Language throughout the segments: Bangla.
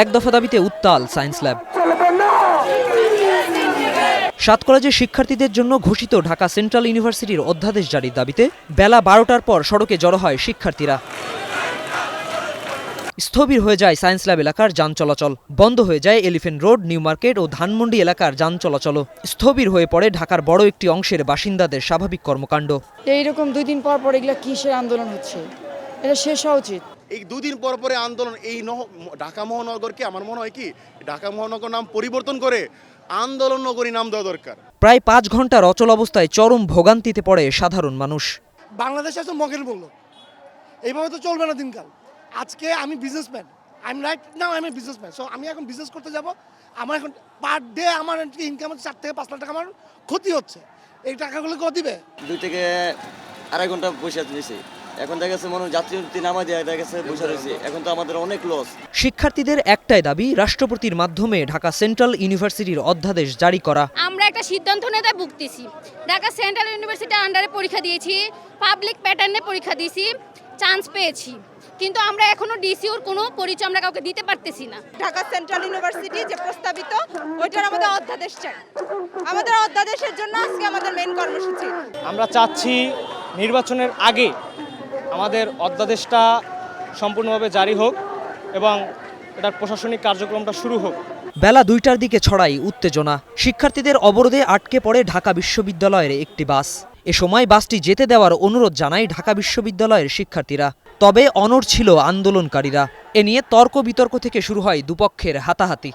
এক দফা দাবিতে উত্তাল সায়েন্স ল্যাব। 7 কলেজের শিক্ষার্থীদের জন্য ঘোষিত ঢাকা সেন্ট্রাল ইউনিভার্সিটির অধ্যাদেশ জারির দাবিতে বেলা 12টার পর সড়কে জড়ো হয় শিক্ষার্থীরা। স্থবির হয়ে যায় সায়েন্স ল্যাব এলাকার যান চলাচল, বন্ধ হয়ে যায় এলিফ্যান্ট রোড, নিউ মার্কেট ও ধানমন্ডি এলাকার যান চলাচল। স্থবির হয়ে পড়ে ঢাকার বড় একটি অংশের বাসিন্দাদের স্বাভাবিক কর্মকাণ্ড। এইরকম 2 দিন পর পর এগুলা কিসের আন্দোলন হচ্ছে, এটা শেষ হওয়া উচিত। এই 2 দিন পর পরে আন্দোলন, এই ঢাকা মহানগরকে আমার মনে হয় কি ঢাকা মহানগর নাম পরিবর্তন করে আন্দোলন নগরী নাম দেওয়া দরকার। প্রায় 5 ঘন্টার অচল অবস্থায় চরম ভোগান্তিতে পড়ে সাধারণ মানুষ। বাংলাদেশ আছে মগের বললো, এইভাবে তো চলবে না দিনকাল। আজকে আমি বিজনেসম্যান, রাইট নাও আমি বিজনেসম্যান, সো আমি এখন বিজনেস করতে যাব, আমার এখন পার ডে আমার ইনকাম 4 থেকে 5 লাখ টাকা আমার ক্ষতি হচ্ছে। এই টাকাগুলো কেউ দিবে? 2 থেকে আড়াই ঘন্টা বসে রয়েছি, এখন দেখা গেছে মনে যাত্রী নামা দেওয়া, দেখা গেছে বসে রয়েছি, এখন তো আমাদের অনেক লস। শিক্ষার্থীদের একটাই দাবি, রাষ্ট্রপতির মাধ্যমে ঢাকা সেন্ট্রাল ইউনিভার্সিটির অধ্যাদেশ জারি করা। আমরা একটা সিদ্ধান্ত নিতে ভুগতেছি। ঢাকা সেন্ট্রাল ইউনিভার্সিটির আন্ডারে পরীক্ষা দিয়েছি, পাবলিক প্যাটার্নে পরীক্ষা দিয়েছি, চান্স পেয়েছি, কিন্তু আমরা এখনো ডিসিওর কোনো পরিচয় আমরা কাউকে দিতে পারতেছি না। ঢাকা সেন্ট্রাল ইউনিভার্সিটি যে প্রস্তাবিত, ওইটার আমাদের অধ্যাদেশ চাই। আমাদের অধ্যাদেশের জন্য আজকে আমাদের মেইন কর্মসূচি। আমরা চাচ্ছি নির্বাচনের আগে আমাদের অধ্যাদেশটা সম্পূর্ণভাবে জারি হোক এবং এটার প্রশাসনিক কার্যক্রমটা শুরু হোক। বেলা 2টার দিকে ছড়ায় উত্তেজনা। শিক্ষার্থীদের অবরোধে আটকে পড়ে ঢাকা বিশ্ববিদ্যালয়ের একটি বাস। এ সময় বাসটি যেতে দেওয়ার অনুরোধ জানায় ঢাকা বিশ্ববিদ্যালয়ের শিক্ষার্থীরা। তবে অনড় ছিল আন্দোলনকারীরা। এ নিয়ে তর্ক বিতর্ক থেকে শুরু হয় দুপক্ষের হাতাহাতি।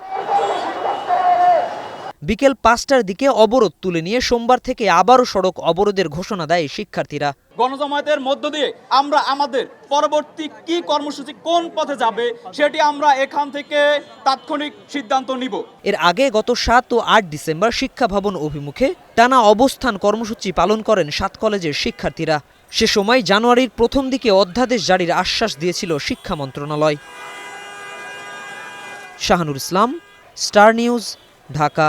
বিকেল 5টার দিকে অবরোধ তুলে নিয়ে সোমবার থেকে আবারও সড়ক অবরোধের ঘোষণা দেয় শিক্ষার্থীরা। গণজামায়াতের মধ্য দিয়ে আমরা আমাদের পরবর্তী কি কর্মসূচি কোন পথে যাবে সেটি আমরা এখান থেকে তাৎক্ষণিক সিদ্ধান্ত নিব। এর আগে গত 7 ও 8 ডিসেম্বর শিক্ষা ভবন অভিমুখে টানা অবস্থান কর্মসূচি পালন করেন 7 কলেজের শিক্ষার্থীরা। সে সময় জানুয়ারির প্রথম দিকে অধ্যাদেশ জারির আশ্বাস দিয়েছিল শিক্ষা মন্ত্রণালয়। শাহানুর ইসলাম, স্টার নিউজ, ঢাকা।